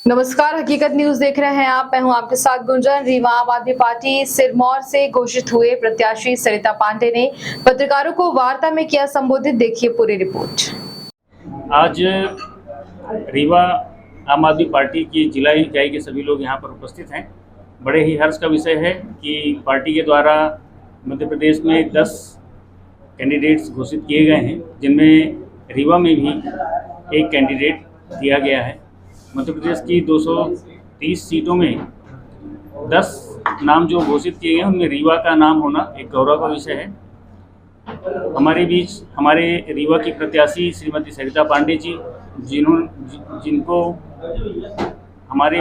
नमस्कार, हकीकत न्यूज देख रहे हैं आप। मैं हूं आपके साथ गुंजन। रीवा आम आदमी पार्टी सिरमौर से घोषित हुए प्रत्याशी सरिता पांडे ने पत्रकारों को वार्ता में किया संबोधित। देखिए पूरी रिपोर्ट। आज रीवा आम आदमी पार्टी की जिला इकाई के सभी लोग यहाँ पर उपस्थित हैं। बड़े ही हर्ष का विषय है कि पार्टी के द्वारा मध्य प्रदेश में 10 कैंडिडेट्स घोषित किए गए हैं, जिनमें रीवा में भी एक कैंडिडेट दिया गया है। मध्य प्रदेश की 230 सीटों में 10 नाम जो घोषित किए गए हैं, उनमें रीवा का नाम होना एक गौरव का विषय है। हमारे बीच हमारे रीवा की प्रत्याशी श्रीमती सरिता पांडे जी, जिनको हमारे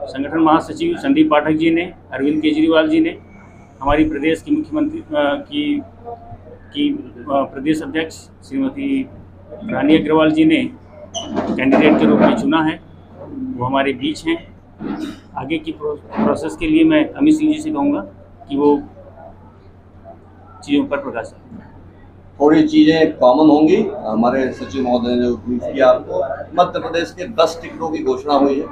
संगठन महासचिव संदीप पाठक जी ने, अरविंद केजरीवाल जी ने, हमारी प्रदेश की मुख्यमंत्री की प्रदेश अध्यक्ष श्रीमती रानी अग्रवाल जी ने कैंडिडेट के रूप में चुना है, वो हमारे बीच हैं। आगे की प्रोसेस के लिए मैं अमित सिंह जी से कहूँगा कि वो चीज़ों पर प्रकाश डालें। थोड़ी चीज़ें कॉमन होंगी। हमारे सचिव महोदय ने जो ब्रीफ किया आपको, मध्य प्रदेश के 10 टिकटों की घोषणा हुई है।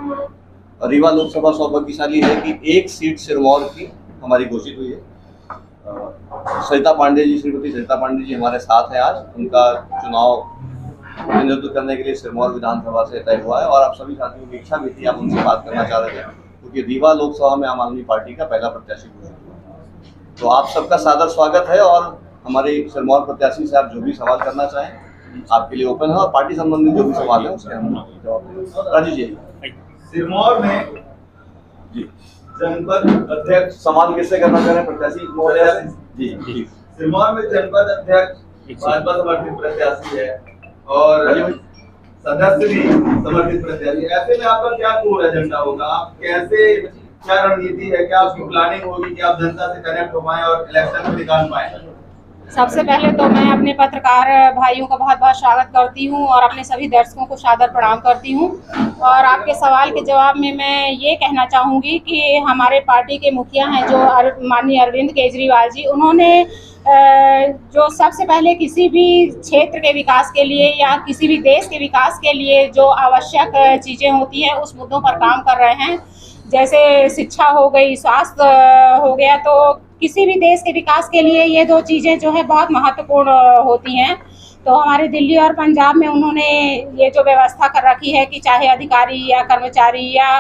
रीवा लोकसभा सौभाग्यशाली है कि एक सीट सिरमौर की हमारी घोषित हुई है। सरिता पांडे जी, श्रीमती सरिता पांडे जी हमारे साथ हैं। आज उनका चुनाव नेतृत्व करने के लिए सिरमौर विधानसभा से तय हुआ है और आप सभी साथियों की इच्छा भी थी, आप उनसे बात करना चाह रहे थे, क्योंकि रीवा लोकसभा में आम आदमी पार्टी का पहला प्रत्याशी घोषित हुआ। तो आप सबका सादर स्वागत है और हमारे सिरमौर प्रत्याशी से आप जो भी सवाल करना चाहें आपके लिए ओपन है, और पार्टी संबंधित जो भी सवाल है उसके हम जवाब देंगे। राजू जी, सिरमौर में जी जनपद अध्यक्ष सवाल किससे करना चाह रहे हैं प्रत्याशी महोदय? जी सिरमौर में जनपद अध्यक्ष भाजपा समर्थित प्रत्याशी है और सदस्य भी समर्थित प्रत्याशी है। ऐसे में आपका क्या कोर एजेंडा होगा? आप कैसे, क्या रणनीति है, क्या आपकी प्लानिंग होगी कि आप जनता से कनेक्ट हो पाए और इलेक्शन को निकाल पाए? सबसे पहले तो मैं अपने पत्रकार भाइयों का बहुत बहुत स्वागत करती हूं और अपने सभी दर्शकों को सादर प्रणाम करती हूं। और आपके सवाल के जवाब में मैं ये कहना चाहूँगी कि हमारे पार्टी के मुखिया हैं जो माननीय अरविंद केजरीवाल जी, उन्होंने जो सबसे पहले किसी भी क्षेत्र के विकास के लिए या किसी भी देश के विकास के लिए जो आवश्यक चीज़ें होती हैं उस मुद्दों पर काम कर रहे हैं। जैसे शिक्षा हो गई, स्वास्थ्य हो गया, तो किसी भी देश के विकास के लिए ये दो चीज़ें जो है बहुत महत्वपूर्ण होती हैं। तो हमारे दिल्ली और पंजाब में उन्होंने ये जो व्यवस्था कर रखी है कि चाहे अधिकारी या कर्मचारी या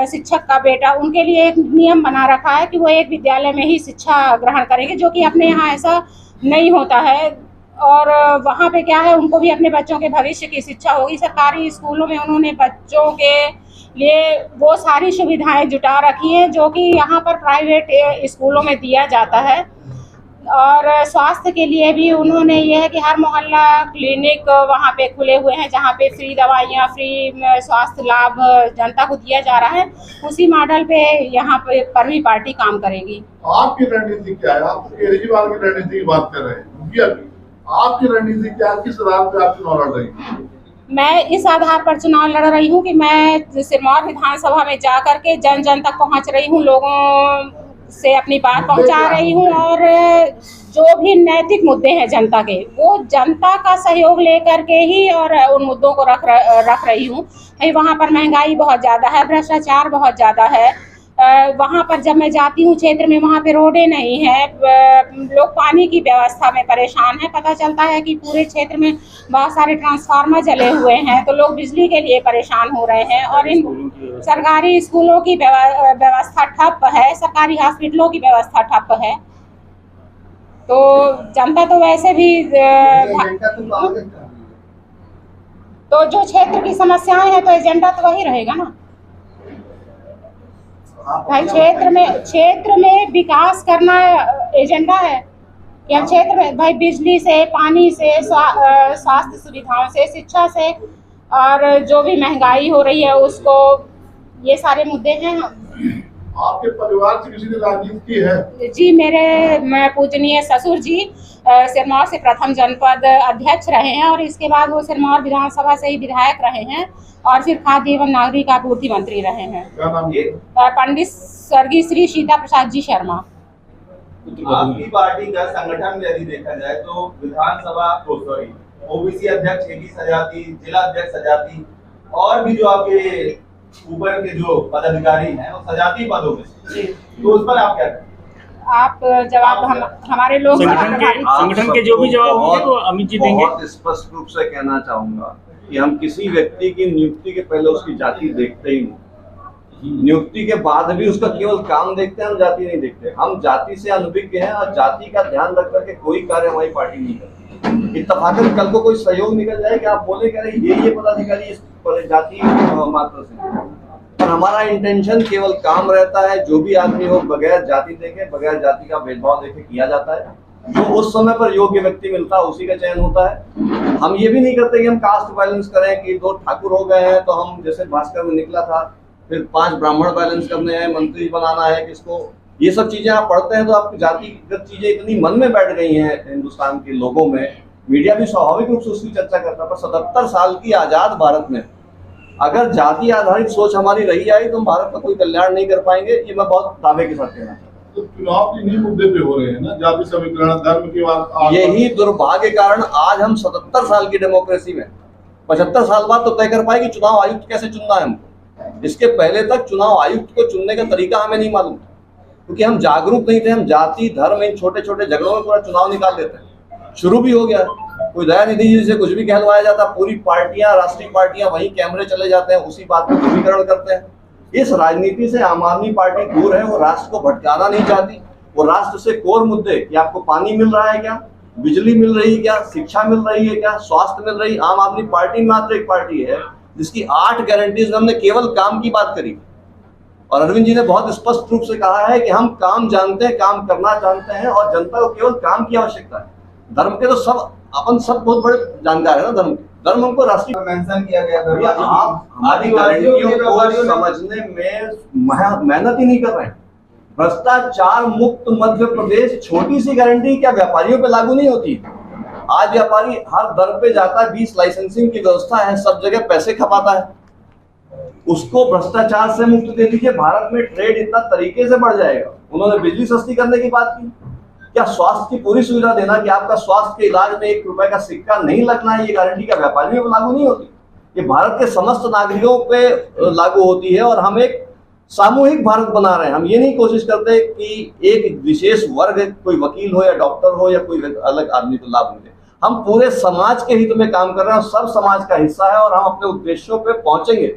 शिक्षक का बेटा, उनके लिए एक नियम बना रखा है कि वो एक विद्यालय में ही शिक्षा ग्रहण करेंगे, जो कि अपने यहाँ ऐसा नहीं होता है। और वहाँ पे क्या है, उनको भी अपने बच्चों के भविष्य की शिक्षा होगी। सरकारी स्कूलों में उन्होंने बच्चों के लिए वो सारी सुविधाएं जुटा रखी हैं जो कि यहाँ पर प्राइवेट स्कूलों में दिया जाता है। और स्वास्थ्य के लिए भी उन्होंने ये है कि हर मोहल्ला क्लिनिक वहाँ पे खुले हुए हैं जहाँ पे फ्री दवाइयाँ, फ्री स्वास्थ्य लाभ जनता को दिया जा रहा है। उसी मॉडल पे यहाँ पर भी पार्टी काम करेगी। आपकी रणनीति क्या है? आप केजरीवाल की रणनीति की बात कर रहे हैं, आपकी रणनीति क्या है? किस आधार पर आप चुनाव लड़ रही हैं? मैं इस आधार पर चुनाव लड़ रही हूँ कि मैं सिरमौर विधानसभा में जा करके जन जन तक पहुँच रही हूँ, लोगों से अपनी बात पहुंचा रही हूं और जो भी नैतिक मुद्दे हैं जनता के, वो जनता का सहयोग लेकर के ही और उन मुद्दों को रख रही हूं। वहाँ पर महंगाई बहुत ज़्यादा है, भ्रष्टाचार बहुत ज़्यादा है। वहाँ पर जब मैं जाती हूँ क्षेत्र में, वहाँ पे रोडें नहीं है, लोग पानी की व्यवस्था में परेशान हैं। पता चलता है कि पूरे क्षेत्र में बहुत सारे ट्रांसफार्मर जले हुए हैं, तो लोग बिजली के लिए परेशान हो रहे हैं। और इन सरकारी स्कूलों की व्यवस्था ठप है, सरकारी हॉस्पिटलों की व्यवस्था ठप है। तो जनता तो वैसे भी तो जो क्षेत्र की समस्याएं हैं तो एजेंडा तो वही रहेगा ना भाई। क्षेत्र में विकास करना एजेंडा है कि हम क्षेत्र में भाई बिजली से, पानी से, स्वास्थ्य सुविधाओं से, शिक्षा से, और जो भी महंगाई हो रही है उसको, ये सारे मुद्दे हैं। आपके परिवार से किसी ने राजनीति की है? जी, मेरे पूजनीय ससुर जी सिरमौर से प्रथम जनपद अध्यक्ष रहे हैं और इसके बाद वो सिरमौर विधानसभा से ही विधायक रहे हैं और फिर खाद्य एवं नागरिक आपूर्ति मंत्री रहे हैं। क्या नाम है? पंडित स्वर्गीय श्री सीता प्रसाद जी शर्मा। आपकी पार्टी का संगठन यदि देखा जाए तो विधानसभा ओबीसी अध्यक्ष 21 सजाती, जिला अध्यक्ष सजाती, और भी जो आपके ऊपर के जो पदाधिकारी हैं वो सजाती पदों में, तो उस पर आप क्या करें? आप जवाब हमारे लोग संगठन के जो भी जवाब होंगे वो अमित जी देंगे। बहुत स्पष्ट रूप से कहना चाहूंगा कि हम किसी व्यक्ति की नियुक्ति के पहले उसकी जाति देखते ही नहीं, नियुक्ति के बाद भी उसका केवल काम देखते हैं, हम जाति नहीं देखते। हम जाति से अनभिज्ञ हैं और जाति का ध्यान रख करके कोई कार्य हमारी पार्टी नहीं करती। इत्तफाकन कल को कोई सहयोग निकल जाए कि आप बोले कह रहे ये पदाधिकारी इस जाति मात्र से, पर हमारा इंटेंशन केवल काम रहता है। जो भी आदमी हो बगैर जाति देखे, बगैर जाति का भेदभाव देखे किया जाता है। जो उस समय पर योग्य व्यक्ति मिलता है उसी का चयन होता है। हम ये भी नहीं करते कि हम कास्ट बैलेंस करें कि 2 ठाकुर हो गए हैं तो हम, जैसे भास्कर में निकला था, फिर 5 ब्राह्मण बैलेंस करने हैं, मंत्री बनाना है किसको। ये सब चीजें आप पढ़ते हैं तो आपकी जातिगत चीजें इतनी मन में बैठ गई हैं हिंदुस्तान के लोगों में। मीडिया भी स्वाभाविक रूप से उसकी चर्चा करता है, पर 77 साल की आजाद भारत में अगर जाति आधारित सोच हमारी रही आई तो हम भारत का कोई कल्याण नहीं कर पाएंगे। ये मैं बहुत दावे के साथ कहना चाहता हूँ। तो चुनाव इन्हीं मुद्दे पे हो रहे हैं ना, जाति समीकरण, धर्म के बाद। यही दुर्भाग्य कारण आज हम 77 साल की डेमोक्रेसी में 75 साल बाद तो तय कर पाए कि चुनाव आयुक्त कैसे चुनना है हमको। इसके पहले तक चुनाव आयुक्त को चुनने का तरीका हमें नहीं मालूम था, क्योंकि हम जागरूक नहीं थे। हम जाति धर्म इन छोटे छोटे झगड़ों में पूरा चुनाव निकाल देते हैं। शुरू भी हो गया, कोई दयानिधि जी से कुछ भी कहलवाया जाता, पूरी पार्टियां, राष्ट्रीय पार्टियां वही कैमरे चले जाते हैं, उसी बात पर ध्रुवीकरण करते हैं। इस राजनीति से आम आदमी पार्टी दूर है। वो राष्ट्र को भटकाना नहीं चाहती। वो राष्ट्र से कोर मुद्दे कि आपको पानी मिल रहा है क्या, बिजली मिल रही है क्या, शिक्षा मिल रही है क्या, स्वास्थ्य मिल रही। आम आदमी पार्टी मात्र एक पार्टी है जिसकी 8 गारंटीज हमने केवल काम की बात करी। और अरविंद जी ने बहुत स्पष्ट रूप से कहा है कि हम काम जानते हैं, काम करना जानते हैं और जनता को केवल काम की आवश्यकता है। धर्म के तो सब अपन सब बहुत बड़े जानकार है ना। धर्म हमको राष्ट्रीय मेंशन किया गया है। आप हमारी गारंटियों को समझने में मेहनत ही नहीं कर रहे हैं। भ्रष्टाचार मुक्त मध्य प्रदेश छोटी सी गारंटी क्या व्यापारियों पे लागू नहीं होती? आज व्यापारी हर दर पे जाता है, 20 लाइसेंसिंग की व्यवस्था है, सब जगह पैसे खपाता है। उसको भ्रष्टाचार से मुक्त दे दीजिए, भारत में ट्रेड इतना तरीके से बढ़ जाएगा। उन्होंने बिजली सस्ती करने की बात की, क्या स्वास्थ्य की पूरी सुविधा देना कि आपका स्वास्थ्य के इलाज में 1 रुपए का सिक्का नहीं लगना है, ये गारंटी क्या व्यापारियों पर लागू नहीं होती? ये भारत के समस्त नागरिकों पे लागू होती है। और हम एक सामूहिक भारत बना रहे हैं। हम ये नहीं कोशिश करते कि एक विशेष वर्ग, कोई वकील हो या डॉक्टर हो या कोई अलग आदमी को लाभ मिले। हम पूरे समाज के हित में काम कर रहे हैं और सब समाज का हिस्सा है और हम अपने उद्देश्यों पे पहुंचेंगे।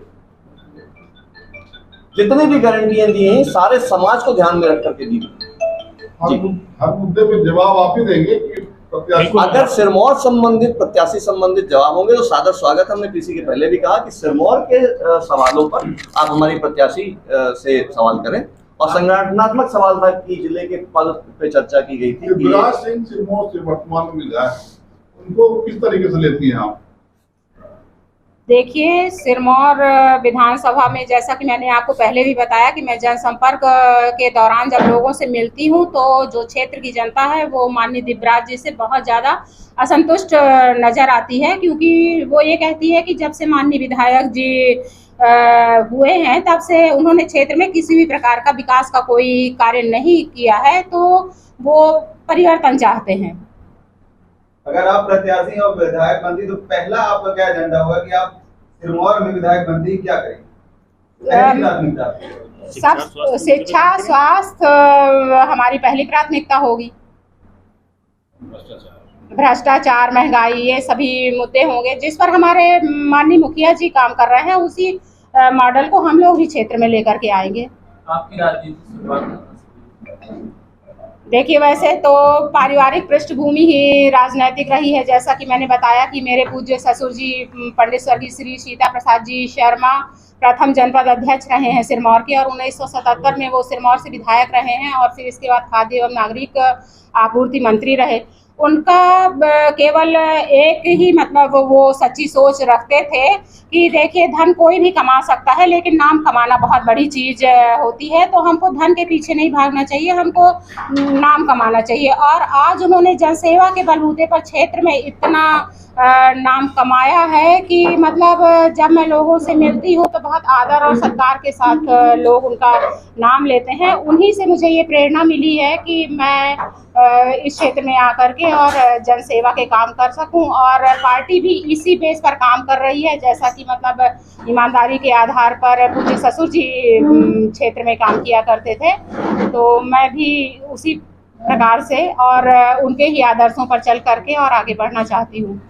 जितनी भी गारंटियां दी हैं सारे समाज को ध्यान में रख करके दी। हर मुद्दे पे जवाब आप ही देंगे कि प्रत्याशी? अगर सिरमौर संबंधित, प्रत्याशी संबंधित जवाब होंगे तो सादर स्वागत। हमने किसी के पहले भी कहा कि सिरमौर के सवालों पर आप हमारी प्रत्याशी से सवाल करें। और संगठनात्मक सवाल था कि जिले के पद पे चर्चा की गई थी। युवराज सिंह सिरमौर से वर्तमान में विधायक, उनको किस तरीके से लेती हैं आप? देखिए, सिरमौर विधानसभा में जैसा कि मैंने आपको पहले भी बताया कि मैं जनसंपर्क के दौरान जब लोगों से मिलती हूं तो जो क्षेत्र की जनता है वो माननीय दिव्यराज जी से बहुत ज़्यादा असंतुष्ट नज़र आती है, क्योंकि वो ये कहती है कि जब से माननीय विधायक जी हुए हैं तब से उन्होंने क्षेत्र में किसी भी प्रकार का विकास का कोई कार्य नहीं किया है, तो वो परिवर्तन चाहते हैं। अगर आप प्रत्याशी और विधायक बनती तो पहला आपका क्या एजेंडा होगा कि आप सिरमौर में विधायक बनती क्या करेंगे? सब शिक्षा, स्वास्थ्य हमारी पहली प्राथमिकता होगी। भ्रष्टाचार, महंगाई, ये सभी मुद्दे होंगे जिस पर हमारे माननीय मुखिया जी काम कर रहे हैं। उसी मॉडल को हम लोग भी क्षेत्र में लेकर के आएंगे। आपकी राजनीति शुरुआत? देखिए, वैसे तो पारिवारिक पृष्ठभूमि ही राजनैतिक रही है। जैसा कि मैंने बताया कि मेरे पूज्य ससुर जी पंडित स्वर्गीय श्री सीता प्रसाद जी शर्मा प्रथम जनपद अध्यक्ष रहे हैं सिरमौर के, और 1977 में वो सिरमौर से विधायक रहे हैं और फिर इसके बाद खाद्य एवं नागरिक आपूर्ति मंत्री रहे। उनका केवल एक ही मतलब वो सच्ची सोच रखते थे कि देखिए, धन कोई भी कमा सकता है लेकिन नाम कमाना बहुत बड़ी चीज़ होती है, तो हमको धन के पीछे नहीं भागना चाहिए, हमको नाम कमाना चाहिए। और आज उन्होंने जनसेवा के बलबूते पर क्षेत्र में इतना नाम कमाया है कि मतलब जब मैं लोगों से मिलती हूँ तो बहुत आदर और सत्कार के साथ लोग उनका नाम लेते हैं। उन्हीं से मुझे ये प्रेरणा मिली है कि मैं इस क्षेत्र में आकर के और जन सेवा के काम कर सकूं। और पार्टी भी इसी बेस पर काम कर रही है, जैसा कि मतलब ईमानदारी के आधार पर पूज्य ससुर जी क्षेत्र में काम किया करते थे, तो मैं भी उसी प्रकार से और उनके ही आदर्शों पर चल करके और आगे बढ़ना चाहती हूँ।